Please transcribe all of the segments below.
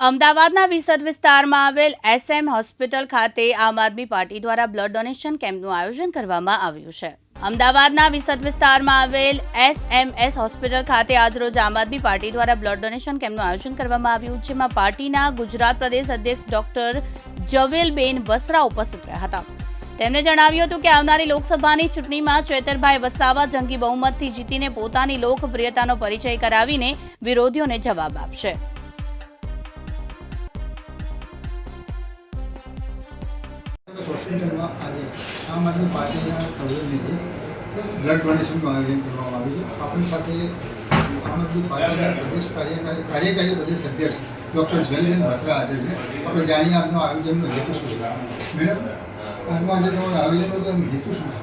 અમદાવાદના વિસદ વિસ્તારમાં આવેલ SM હોસ્પિટલ ખાતે આમ આદમી પાર્ટી દ્વારા બ્લડ ડોનેશન કેમ્પનું આયોજન કરવામાં આવ્યું છે। અમદાવાદના વિસદ વિસ્તારમાં આવેલ SMS હોસ્પિટલ ખાતે આજરોજ આમ આદમી પાર્ટી દ્વારા બ્લડ ડોનેશન કેમ્પનું આયોજન કરવામાં આવ્યું, જેમાં પાર્ટીના ગુજરાત પ્રદેશ અધ્યક્ષ ડોક્ટર જવેલબેન વસરા ઉપસ્થિત રહ્યા હતા। તેમણે જણાવ્યું હતું કે આવનારી લોકસભાની ચૂંટણીમાં ચેતરભાઈ વસાવા જંગી બહુમતથી જીતીને પોતાની લોકપ્રિયતાનો પરિચય કરાવીને વિરોધીઓને જવાબ આપશે। હોસ્પિટલમાં આજે આમ આદમી પાર્ટીના સૌજન્યથી બ્લડ ડોનેશનનું આયોજન કરવામાં આવ્યું છે। આપણી સાથે આમ આદમી પાર્ટીના પ્રદેશ કાર્યકારી પ્રદેશ અધ્યક્ષ ડૉક્ટર જવેલબેન વસરા હાજર છે। આપણે જાણીએ આપનો આયોજનનો હેતુ શું છે। મેડમ, આજનું આજે તમારું આયોજનનો તો હેતુ શું છે?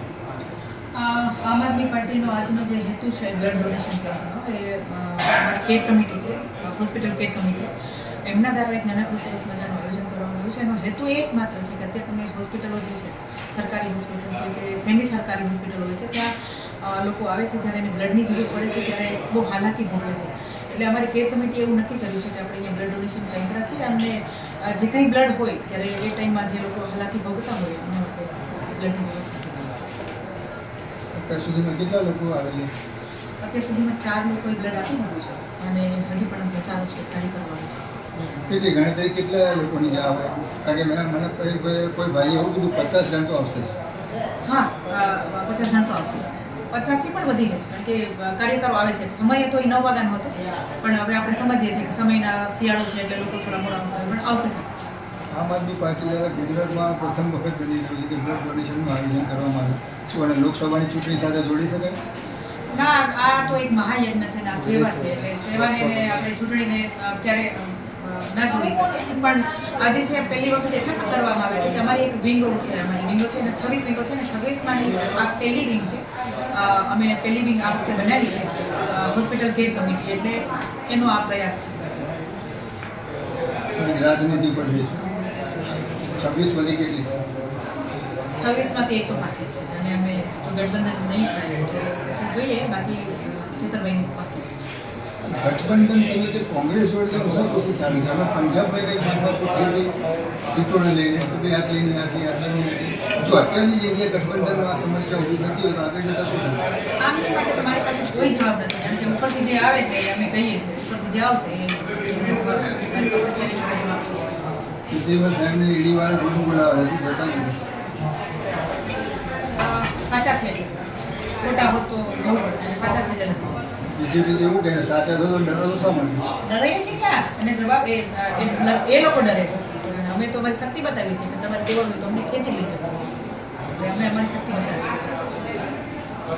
આમ આદમી પાર્ટીનો આજનો જે હેતુ છે બ્લડ ડોનેશન કરવાનો, એ અમારી કેર કમિટી છે, હોસ્પિટલ કેર કમિટી, એમના દ્વારા એક નાનકડું સરસ મજાનું આયોજન કરવામાં આવ્યું છે। એનો હેતુ એક માત્ર છે કે અત્યારે તમે હોસ્પિટલો જે છે, સરકારી હોસ્પિટલ હોય કે સેમી સરકારી હોસ્પિટલો હોય છે, ત્યાં લોકો આવે છે જ્યારે એને બ્લડની જરૂર પડે છે ત્યારે બહુ હાલાકી ભોગવે છે। એટલે અમારી કેર કમિટીએ એવું નક્કી કર્યું છે કે આપણે અહીંયા બ્લડ ડોનેશન કેમ્પ રાખીએ અને જે કંઈ બ્લડ હોય ત્યારે એ ટાઈમમાં જે લોકો હાલાકી ભોગવતા હોય એના માટે બ્લડની વ્યવસ્થા કરીએ। અત્યાર સુધીમાં કેટલા લોકો આવેલા? અત્યાર સુધીમાં 4 લોકોએ બ્લડ આપી દીધું છે અને હજી પણ ઘસારો છે, કાર્ય કરવાનો છે। કેટલી ગણતરી કેટલા લોકોની જ આવે? કારણ કે મને કોઈ ભાઈએ એવું કીધું 50 જણ તો આવશે જ। હા, 50 જણ તો આવશે, 50થી પણ વધી જાય, કારણ કે કાર્યકરો આવે છે। સમય તો એ 9 વાગ્યાનો હતો, પણ હવે આપણે સમજીએ છીએ કે સમયના શિયાળો છે એટલે લોકો થોડા મોડા પણ આવશે। આમ આદમી પાર્ટી દ્વારા ગુજરાતમાં પ્રથમ વખત બની રહ્યું છે કે બ્લડ ડોનેશનનું આયોજન કરવામાં આવ્યું। શું અને લોકસભાની ચૂંટણી સાથે જોડી શકાય? ના, આ તો એક મહાયજ્ઞ છે ને આ સેવા છે, એટલે સેવાને આપણે ચૂંટણીને ક્યારે ના જોડી શકીએ। પણ આજે છે પહેલી વખત એટલે પણ કરવામાં આવે છે કે અમારી એક વિંગો છે, અમારી વિંગો છે ને 26 વિંગો છે ને 26માંની આ પહેલી વિંગ છે। અમે પહેલી વિંગ આ વખતે બનાવી છે હોસ્પિટલ કેર કમિટી, એટલે એનો આ પ્રયાસ છે। રાજનીતિ ઉપર જઈશું। 26 માંથી કેટલી? 26માંથી એક તો બાકી છે અને અમે ગઠબંધન નહીં થાય પછી જોઈએ, બાકી ચેતરભાઈની બાકી છે। ગઠબંધન તમે જે કોંગ્રેસ જોડે કુશાકુશી ચાલુ છે, અમે પંજાબભાઈ કંઈક માથાકૂટ સીટોને લઈને કે ભાઈ આટલી નહીં આટલી જો અત્યારની જગ્યાએ ગઠબંધનમાં આ સમસ્યા ઊભી થતી હોય તો આગળ જતાં શું છે? આમ માટે તમારી પાસે કોઈ જવાબ નથી, કારણ કે ઉપરથી જે આવે છે એ અમે કહીએ છીએ, ઉપરથી જે આવશે એ દિવસ સાહેબને ઈડીવાળા રોજ બોલાવે છે, જતા નથી। સાચા છે એટલે ખોટા હોત તો જવું પડે, સાચા છે એટલે નથી। બીજેપી એવું કહે સાચા છો તો ડરો શા માટે? ડરાઈએ છીએ ક્યાં? અને જવાબ એ લોકો ડરે છે। અમે તો અમારી શક્તિ બતાવીએ છીએ કે તમારે દેવાનું હોય તો અમને ખેંચી લીધો, એટલે અમે અમારી શક્તિ બતાવીએ છીએ।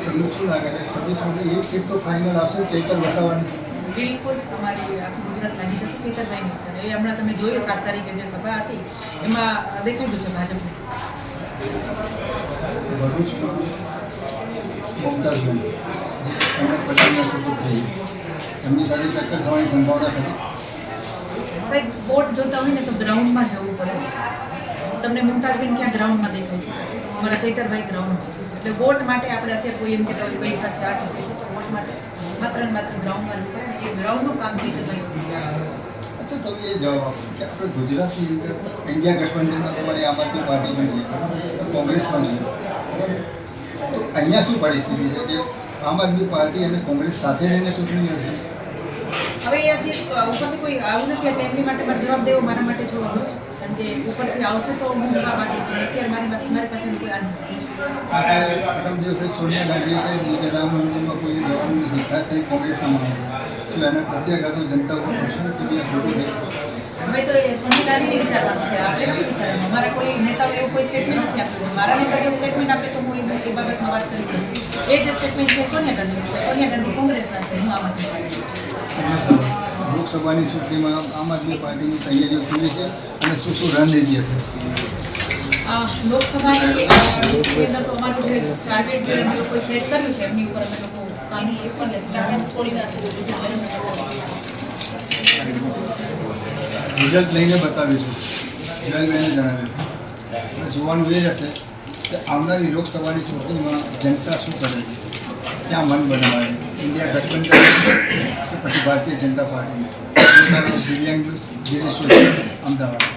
તમને શું લાગે છે 26માંથી એક સીટ તો ફાઇનલ આવશે ચેતર વસાવાની? બિલકુલ, અમારી આખું ગુજરાત લાગી જશે ચેતરભાઈની છે। એ હમણાં તમે જોયું 7 તારીખે જે સભા હતી એમાં દેખાઈ ગયું છે ભાજપને। ભરૂચમાં મુમતાઝબેન જે અહેમદ પટેલના સપોર્ટ થઈ, એમની સાથે ટક્કર થવાની સંભાવના ખરી? સાહેબ, વોટ જોતા હોય ને તો ગ્રાઉન્ડમાં જવું પડે। તમને મુમતાઝબેન ક્યાં ગ્રાઉન્ડમાં દેખાય છે? અમારા ચૈતરભાઈ ગ્રાઉન્ડમાં છે, એટલે વોટ માટે આપણે અત્યારે કોઈ એમ કહેતા હોય પૈસા છે, આ છે તે છે, તો વોટ માટે માત્ર ને માત્ર ગ્રાઉન્ડમાં રહેવું પડે ને એ ગ્રાઉન્ડનું કામ ચૈતરભાઈ વસી છે। અચ્છા, તમે એ જવાબ આપો કે આપણે ગુજરાતની અંદર ઇન્ડિયા ગઠબંધનમાં તમારી આમ આદમી પાર્ટી પણ છે, બરાબર છે, કોંગ્રેસ પણ છે, બરાબર? તો અહીંયા શું પરિસ્થિતિ છે કે આમ આદમી પાર્ટી અને કોંગ્રેસ સાથે રહીને ચૂંટણી હશે? હવે એ હજી ઉપરથી કોઈ આવું નથી, એટલે એમની માટે મારે જવાબ દેવો મારા માટે થોડો અઘરો છે, કારણ કે ઉપરથી આવશે તો હું જવાબ આપીશ, અત્યારે મારી પાસે કોઈ આન્સર નથી। પ્રથમ દિવસે સોનિયા ગાંધીએ કહી દીધું કે રામ મંદિરમાં કોઈ જવાનું નથી, ખાસ કરી કોંગ્રેસના મામલે શું એના પ્રત્યાઘાતો જનતા ઉપર પડશે કે બી આ ખોટું છે? હવે તો એ સોનિયા ગાંધીને વિચારવાનું છે, આપણે નથી વિચારવાનું। અમારા કોઈ નેતાઓ એવું કોઈ સ્ટેટમેન્ટ નથી આપ્યું, મારા નેતા જો સ્ટેટમેન્ટ આપે તો હું એ બાબતમાં વાત કરી શકું। એ જે સ્ટેટમેન્ટ છે સોનિયા ગાંધી કોંગ્રેસના છે, હું આમ આદમી પાર્ટી। લોકસભાની ચૂંટણીમાં આમ આદમી પાર્ટીની તૈયારીઓ કેવી છે અને શું શું રણનીતિ હશે? લોકસભાની અંદર તો અમારું જે ટાર્ગેટ જે એમ લોકોએ સેટ કર્યું છે એમની ઉપર અમે લોકો કામ ઉતરી ગયા છે। રિઝલ્ટ લઈને બતાવીશું, જવેલબેને જણાવ્યું। જોવાનું એ રહેશે કે આવનારી લોકસભાની ચૂંટણીમાં જનતા શું કરે છે, ક્યાં મન બનાવે, ઇન્ડિયા ગઠબંધન કે પછી ભારતીય જનતા પાર્ટી। રિપોર્ટર દિવ્યાંગ ન્યૂઝ ગિરીશ સોલંકી, અમદાવાદ.